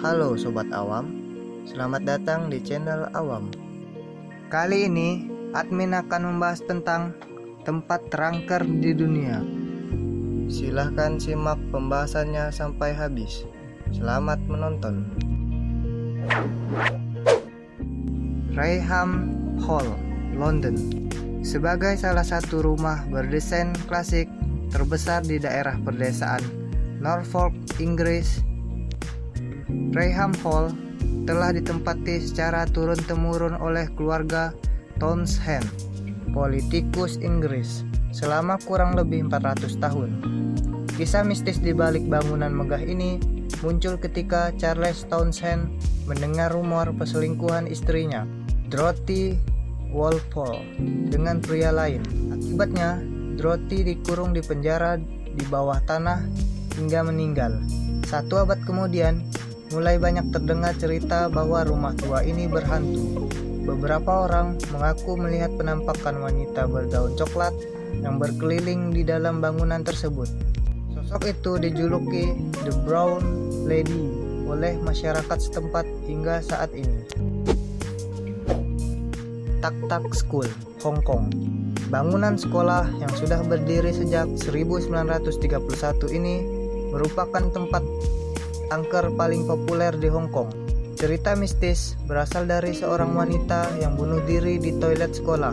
Halo Sobat Awam, selamat datang di channel Awam. Kali ini admin akan membahas tentang tempat terangker di dunia. Silahkan simak pembahasannya sampai habis. Selamat menonton. Rainham Hall, London. Sebagai salah satu rumah berdesain klasik terbesar di daerah pedesaan Norfolk, Inggris, Rainham Hall telah ditempati secara turun-temurun oleh keluarga Townshend, politikus Inggris, selama kurang lebih 400 tahun. Kisah mistis di balik bangunan megah ini muncul ketika Charles Townshend mendengar rumor perselingkuhan istrinya, Dorothy Walpole, dengan pria lain. Akibatnya, Dorothy dikurung di penjara di bawah tanah hingga meninggal. 1 abad kemudian, mulai banyak terdengar cerita bahwa rumah tua ini berhantu. Beberapa orang mengaku melihat penampakan wanita bergaun coklat yang berkeliling di dalam bangunan tersebut. Sosok itu dijuluki The Brown Lady oleh masyarakat setempat hingga saat ini. Tak Tak School, Hong Kong. Bangunan sekolah yang sudah berdiri sejak 1931 ini merupakan tempat angker paling populer di Hong Kong. Cerita mistis berasal dari seorang wanita yang bunuh diri di toilet sekolah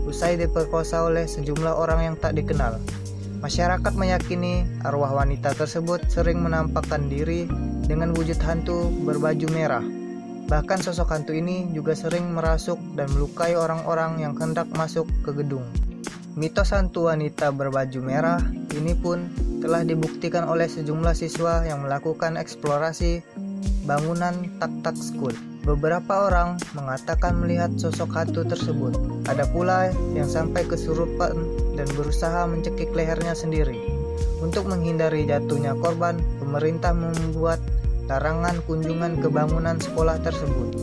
usai diperkosa oleh sejumlah orang yang tak dikenal. Masyarakat meyakini arwah wanita tersebut sering menampakkan diri dengan wujud hantu berbaju merah. Bahkan sosok hantu ini juga sering merasuk dan melukai orang-orang yang hendak masuk ke gedung. Mitos hantu wanita berbaju merah ini pun telah dibuktikan oleh sejumlah siswa yang melakukan eksplorasi bangunan Tak Tak School. Beberapa orang mengatakan melihat sosok hantu tersebut. Ada pula yang sampai kesurupan dan berusaha mencekik lehernya sendiri. Untuk menghindari jatuhnya korban, pemerintah membuat larangan kunjungan ke bangunan sekolah tersebut.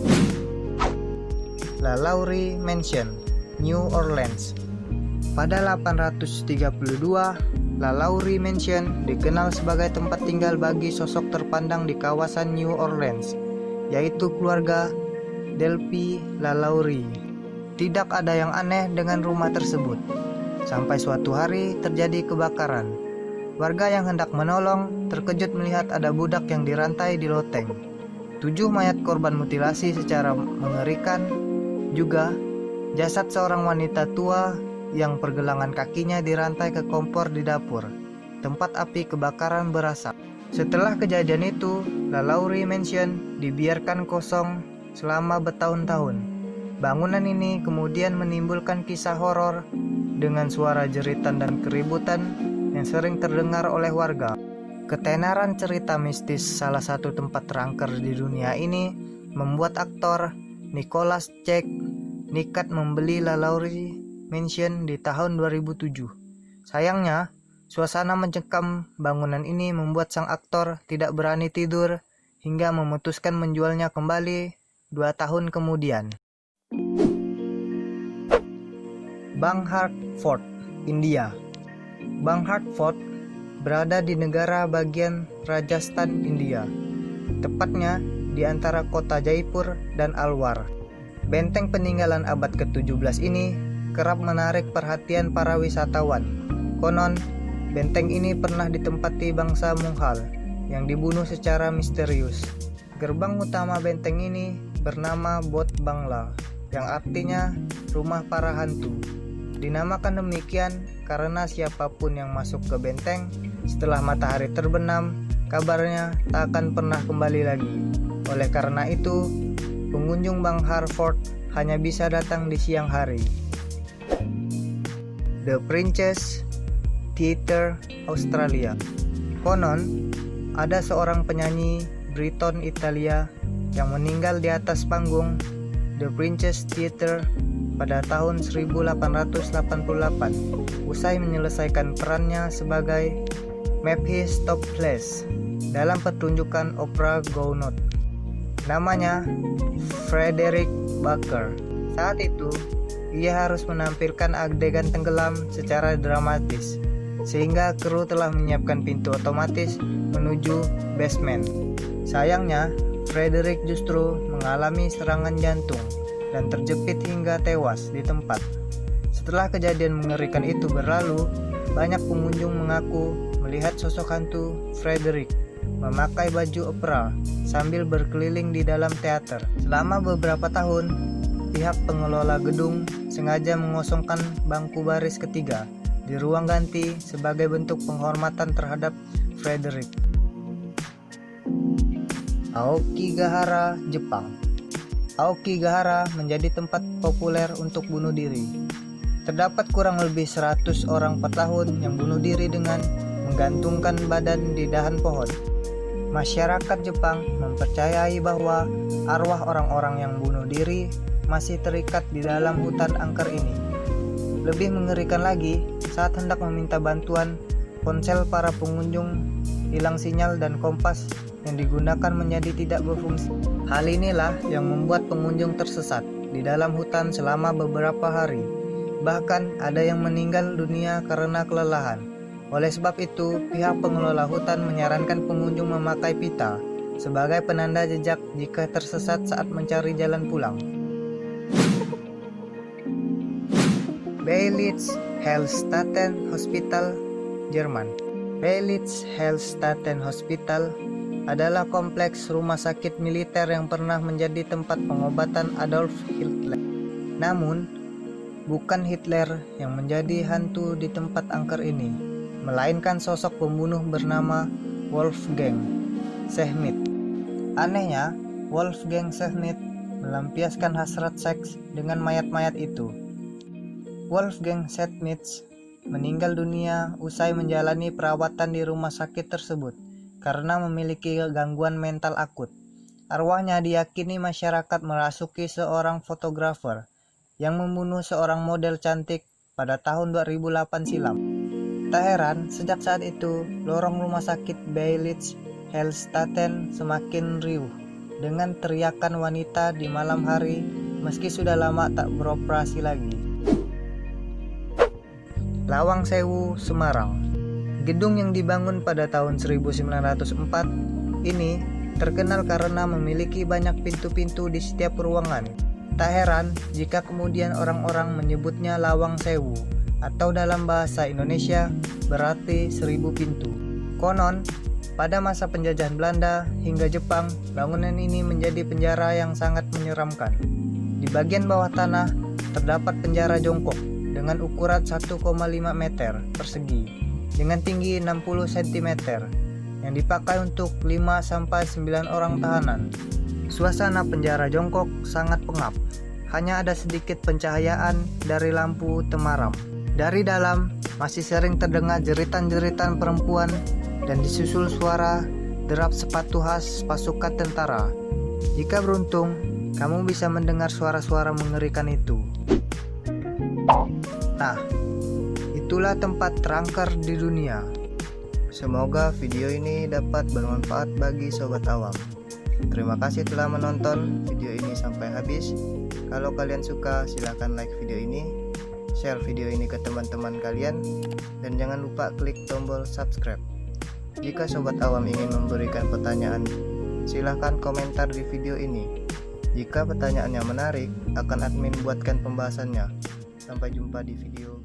La Laurie Mansion, New Orleans. Pada 832, La Laurie Mansion dikenal sebagai tempat tinggal bagi sosok terpandang di kawasan New Orleans, yaitu keluarga Delphi La Laurie. Tidak ada yang aneh dengan rumah tersebut, sampai suatu hari terjadi kebakaran. Warga yang hendak menolong terkejut melihat ada budak yang dirantai di loteng. 7 mayat korban mutilasi secara mengerikan, juga jasad seorang wanita tua yang pergelangan kakinya dirantai ke kompor di dapur, tempat api kebakaran berasap. Setelah kejadian itu, La Laurie Mansion dibiarkan kosong selama bertahun-tahun. Bangunan ini kemudian menimbulkan kisah horor dengan suara jeritan dan keributan yang sering terdengar oleh warga. Ketenaran cerita mistis salah satu tempat terangker di dunia ini membuat aktor Nicholas Cage nekat membeli La Laurie Mansion di tahun 2007. Sayangnya, suasana mencekam bangunan ini membuat sang aktor tidak berani tidur hingga memutuskan menjualnya kembali 2 tahun kemudian. Banghart Fort, India. Banghart Fort berada di negara bagian Rajasthan, India, tepatnya di antara kota Jaipur dan Alwar. Benteng peninggalan abad ke-17 ini kerap menarik perhatian para wisatawan. Konon, benteng ini pernah ditempati bangsa Mughal yang dibunuh secara misterius. Gerbang utama benteng ini bernama Bot Bangla, yang artinya rumah para hantu. Dinamakan demikian karena siapapun yang masuk ke benteng setelah matahari terbenam, kabarnya tak akan pernah kembali lagi. Oleh karena itu, pengunjung Banghart Fort hanya bisa datang di siang hari. The Princess Theatre, Australia. Konon, ada seorang penyanyi Briton Italia yang meninggal di atas panggung The Princess Theatre pada tahun 1888 usai menyelesaikan perannya sebagai Mephistopheles dalam pertunjukan opera Gounod. Namanya Frederick Baker. Saat itu, ia harus menampilkan adegan tenggelam secara dramatis, sehingga kru telah menyiapkan pintu otomatis menuju basement. Sayangnya, Frederick justru mengalami serangan jantung dan terjepit hingga tewas di tempat. Setelah kejadian mengerikan itu berlalu, banyak pengunjung mengaku melihat sosok hantu Frederick memakai baju opera sambil berkeliling di dalam teater. Selama beberapa tahun, pihak pengelola gedung sengaja mengosongkan bangku baris ketiga di ruang ganti sebagai bentuk penghormatan terhadap Frederick. Aokigahara, Jepang. Aokigahara menjadi tempat populer untuk bunuh diri. Terdapat kurang lebih 100 orang per tahun yang bunuh diri dengan menggantungkan badan di dahan pohon. Masyarakat Jepang mempercayai bahwa arwah orang-orang yang bunuh diri masih terikat di dalam hutan angker ini. Lebih mengerikan lagi, saat hendak meminta bantuan, ponsel para pengunjung hilang sinyal dan kompas yang digunakan menjadi tidak berfungsi. Hal inilah yang membuat pengunjung tersesat di dalam hutan selama beberapa hari. Bahkan ada yang meninggal dunia karena kelelahan. Oleh sebab itu, pihak pengelola hutan menyarankan pengunjung memakai pita sebagai penanda jejak jika tersesat saat mencari jalan pulang. Beilitzhellstatten Hospital, Jerman. Beilitzhellstatten Hospital adalah kompleks rumah sakit militer yang pernah menjadi tempat pengobatan Adolf Hitler. Namun, bukan Hitler yang menjadi hantu di tempat angker ini, melainkan sosok pembunuh bernama Wolfgang Schmidt. Anehnya, Wolfgang Schmidt melampiaskan hasrat seks dengan mayat-mayat itu. Wolfgang Schmidt meninggal dunia usai menjalani perawatan di rumah sakit tersebut karena memiliki gangguan mental akut. Arwahnya diyakini masyarakat merasuki seorang fotografer yang membunuh seorang model cantik pada tahun 2008 silam. Tak heran, sejak saat itu, lorong rumah sakit Beilitzhellstatten semakin riuh dengan teriakan wanita di malam hari meski sudah lama tak beroperasi lagi. Lawang Sewu, Semarang. Gedung yang dibangun pada tahun 1904 ini terkenal karena memiliki banyak pintu-pintu di setiap ruangan. Tak heran jika kemudian orang-orang menyebutnya Lawang Sewu, atau dalam bahasa Indonesia berarti 1000 pintu. Konon, pada masa penjajahan Belanda hingga Jepang, bangunan ini menjadi penjara yang sangat menyeramkan. Di bagian bawah tanah terdapat penjara jongkok dengan ukuran 1,5 meter persegi dengan tinggi 60 cm yang dipakai untuk 5-9 orang tahanan. Suasana penjara jongkok sangat pengap. Hanya ada sedikit pencahayaan dari lampu temaram. Dari dalam masih sering terdengar jeritan-jeritan perempuan dan disusul suara derap sepatu khas pasukan tentara. Jika beruntung, kamu bisa mendengar suara-suara mengerikan itu. Nah, itulah tempat terangker di dunia. Semoga video ini dapat bermanfaat bagi sobat awam. Terima kasih telah menonton video ini sampai habis. Kalau kalian suka, silahkan like video ini, share video ini ke teman-teman kalian, dan jangan lupa klik tombol subscribe. Jika sobat awam ingin memberikan pertanyaan, silahkan komentar di video ini. Jika pertanyaannya menarik, akan admin buatkan pembahasannya. Sampai jumpa di video